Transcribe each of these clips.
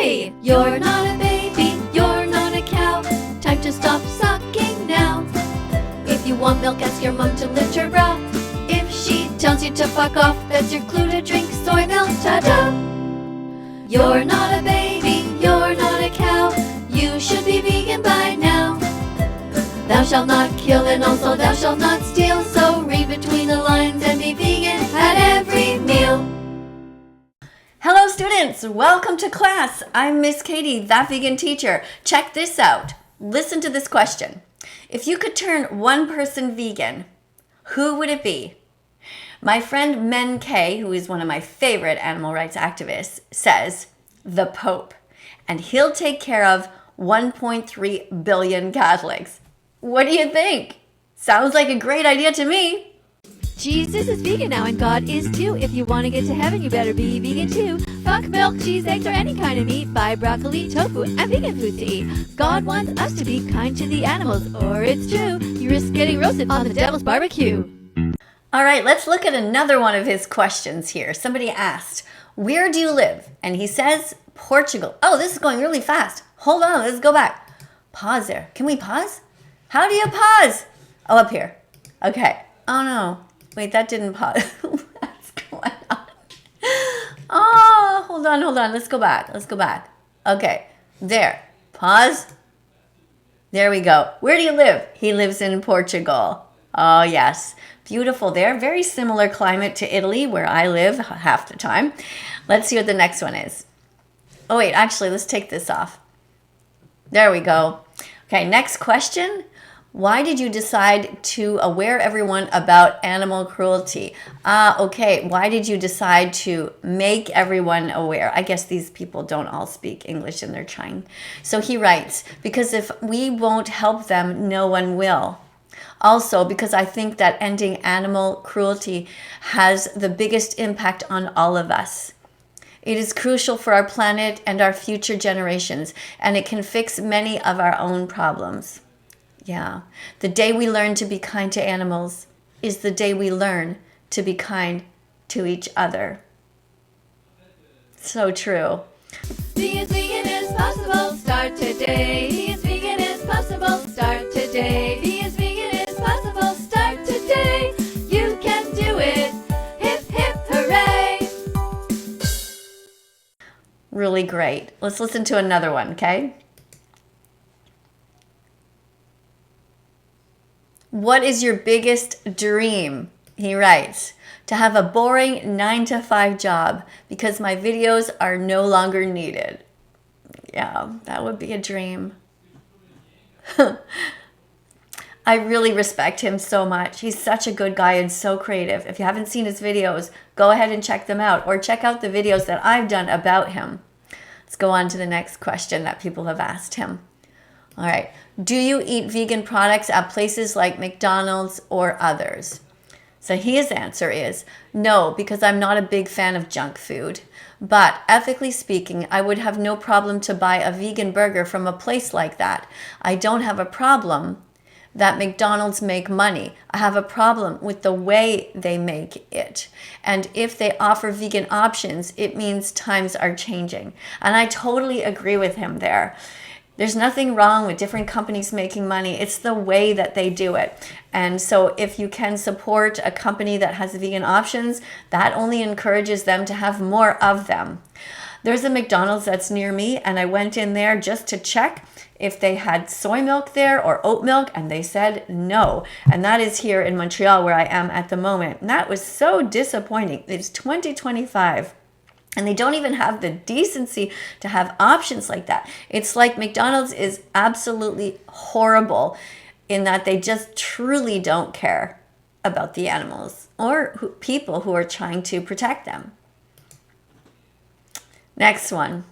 Hey! You're not a baby, you're not a cow. Time to stop sucking now. If you want milk, ask your mom to lift her bra. If she tells you to fuck off, that's your clue to drink soy milk. Ta-da! You're not a baby, you're not a cow. You should be vegan by now. Thou shalt not kill, and also thou shalt not steal. So read between the lines and be vegan at every meal. Hello students, welcome to class. I'm Miss KADIE, that vegan teacher. Check this out. Listen to this question. If you could turn one person vegan, who would it be? My friend Men K, who is one of my favorite animal rights activists, says the Pope, and he'll take care of 1.3 billion Catholics. What do you think? Sounds like a great idea to me. Jesus is vegan now and God is too. If you want to get to heaven, you better be vegan too. Fuck milk, cheese, eggs, or any kind of meat. Buy broccoli, tofu, and vegan food to eat. God wants us to be kind to the animals, or it's true, you risk getting roasted on the devil's barbecue. All right, let's look at another one of his questions here. Somebody asked, where do you live? And he says, Portugal. Oh, this is going really fast. Hold on, let's go back. Pause there. Can we pause? How do you pause? Oh, up here. Okay. Oh, no. Wait, that didn't pause. What's going on? Oh, hold on. Let's go back. Okay. There. Pause. There we go. Where do you live? He lives in Portugal. Oh, yes. Beautiful there. Very similar climate to Italy, where I live half the time. Let's see what the next one is. Oh, wait. Actually, let's take this off. There we go. Okay, next question. Why did you decide to aware everyone about animal cruelty? Okay, why did you decide to make everyone aware? I guess these people don't all speak English and they're trying. So he writes, because if we won't help them, no one will. Also, because I think that ending animal cruelty has the biggest impact on all of us. It is crucial for our planet and our future generations, and it can fix many of our own problems. Yeah, the day we learn to be kind to animals is the day we learn to be kind to each other. So true. Be as vegan as possible, start today. Be as vegan as possible, start today. Be as vegan as possible, start today. You can do it. Hip, hip, hooray. Really great. Let's listen to another one, okay? What is your biggest dream? He writes, to have a boring 9-to-5 job because my videos are no longer needed. Yeah, that would be a dream. I really respect him so much. He's such a good guy and so creative. If you haven't seen his videos, go ahead and check them out, or check out the videos that I've done about him. Let's go on to the next question that people have asked him. All right. Do you eat vegan products at places like McDonald's or others? So his answer is no, because I'm not a big fan of junk food. But ethically speaking, I would have no problem to buy a vegan burger from a place like that. I don't have a problem that McDonald's make money. I have a problem with the way they make it. And if they offer vegan options, it means times are changing. And I totally agree with him there. There's nothing wrong with different companies making money. It's the way that they do it. And so if you can support a company that has vegan options, that only encourages them to have more of them. There's a McDonald's that's near me, and I went in there just to check if they had soy milk there or oat milk, and they said no. And that is here in Montreal, where I am at the moment. And that was so disappointing. It's 2025. And they don't even have the decency to have options like that. It's like McDonald's is absolutely horrible in that they just truly don't care about the animals or people who are trying to protect them. Next one.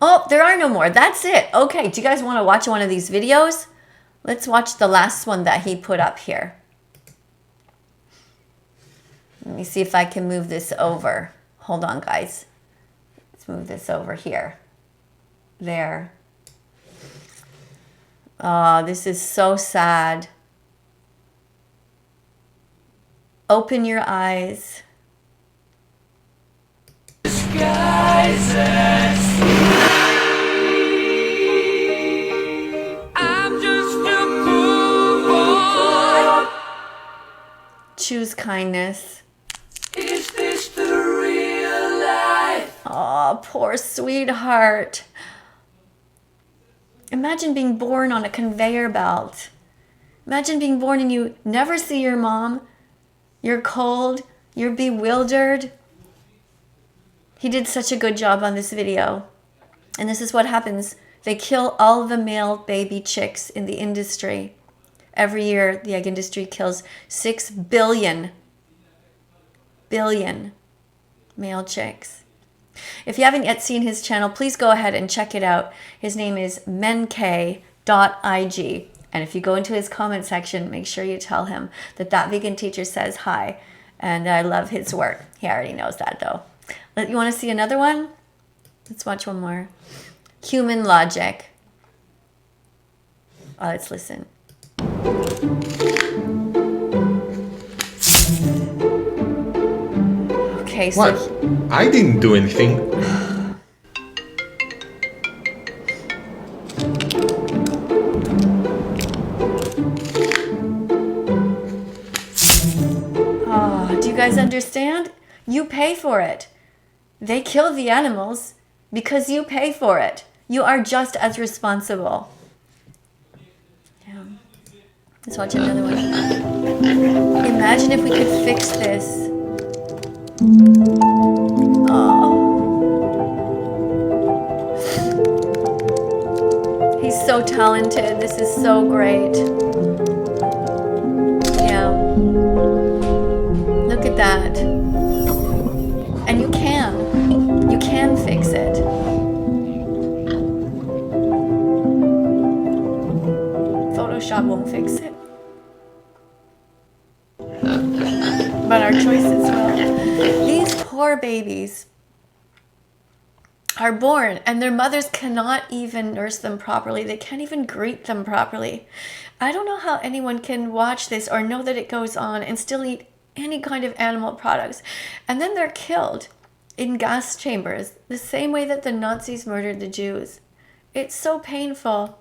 Oh, there are no more. That's it. Okay, do you guys want to watch one of these videos? Let's watch the last one that he put up here. Let me see if I can move this over. Hold on, guys. Let's move this over here. There. Oh, this is so sad. Open your eyes. Sky. choose kindness. Is this the real life? Oh, poor sweetheart. Imagine being born on a conveyor belt. Imagine being born and you never see your mom. You're cold. You're bewildered. He did such a good job on this video. And this is what happens. They kill all the male baby chicks in the industry. Every year, the egg industry kills 6 billion male chicks. If you haven't yet seen his channel, please go ahead and check it out. His name is menk.ig. And if you go into his comment section, make sure you tell him that Vegan Teacher says hi. And I love his work. He already knows that though. You want to see another one? Let's watch one more. Human logic. Oh, let's listen. Okay, so... What? I didn't do anything. Oh, do you guys understand? You pay for it. They kill the animals because you pay for it. You are just as responsible. Yeah. Let's watch another one. Imagine if we could fix this. Oh. He's so talented. This is so great. Yeah. Look at that. And you can fix it. Photoshop won't fix it. But our choices will. These poor babies are born and their mothers cannot even nurse them properly. They can't even greet them properly. I don't know how anyone can watch this or know that it goes on and still eat any kind of animal products. And then they're killed in gas chambers, the same way that the Nazis murdered the Jews. It's so painful.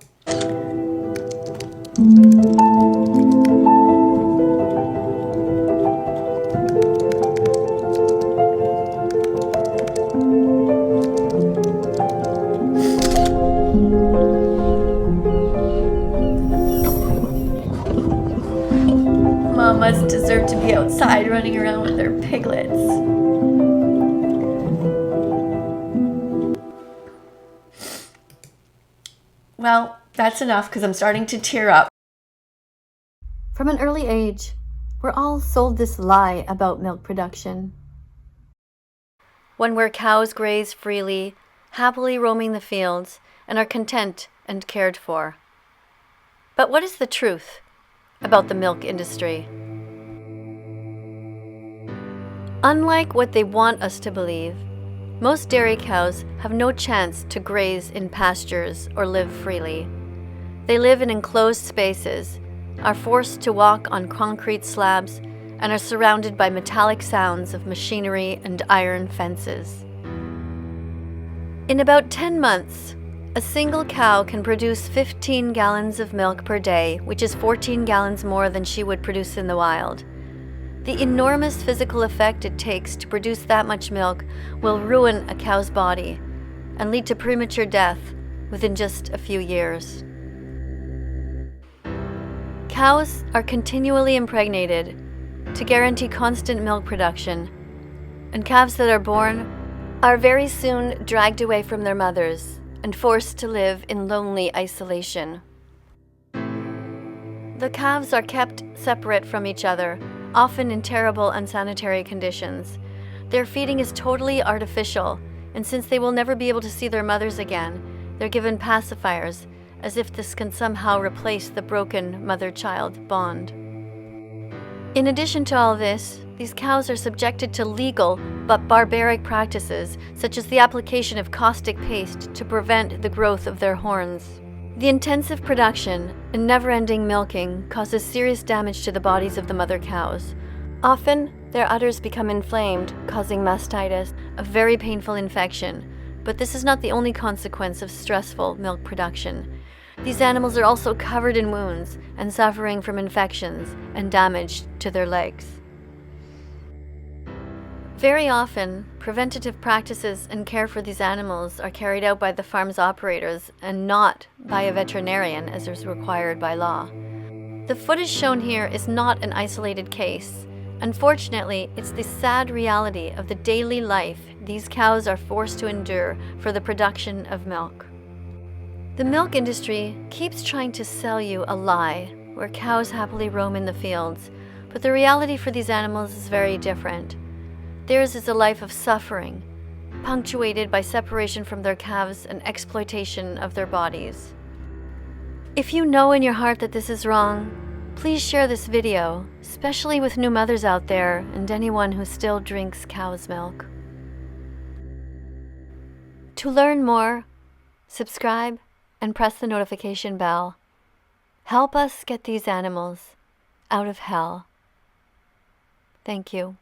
Mamas deserve to be outside running around with their piglets. Well, that's enough because I'm starting to tear up. From an early age, we're all sold this lie about milk production. One where cows graze freely, happily roaming the fields, and are content and cared for. But what is the truth about the milk industry? Unlike what they want us to believe, most dairy cows have no chance to graze in pastures or live freely. They live in enclosed spaces, are forced to walk on concrete slabs, and are surrounded by metallic sounds of machinery and iron fences. In about 10 months, a single cow can produce 15 gallons of milk per day, which is 14 gallons more than she would produce in the wild. The enormous physical effect it takes to produce that much milk will ruin a cow's body and lead to premature death within just a few years. Cows are continually impregnated to guarantee constant milk production, and calves that are born are very soon dragged away from their mothers and forced to live in lonely isolation. The calves are kept separate from each other, often in terrible unsanitary conditions. Their feeding is totally artificial, and since they will never be able to see their mothers again, they're given pacifiers, as if this can somehow replace the broken mother-child bond. In addition to all this, these cows are subjected to legal but barbaric practices, such as the application of caustic paste to prevent the growth of their horns. The intensive production and never-ending milking causes serious damage to the bodies of the mother cows. Often, their udders become inflamed, causing mastitis, a very painful infection. But this is not the only consequence of stressful milk production. These animals are also covered in wounds and suffering from infections and damage to their legs. Very often, preventative practices and care for these animals are carried out by the farm's operators and not by a veterinarian as is required by law. The footage shown here is not an isolated case. Unfortunately, it's the sad reality of the daily life these cows are forced to endure for the production of milk. The milk industry keeps trying to sell you a lie where cows happily roam in the fields, but the reality for these animals is very different. Theirs is a life of suffering, punctuated by separation from their calves and exploitation of their bodies. If you know in your heart that this is wrong, please share this video, especially with new mothers out there and anyone who still drinks cow's milk. To learn more, subscribe and press the notification bell. Help us get these animals out of hell. Thank you.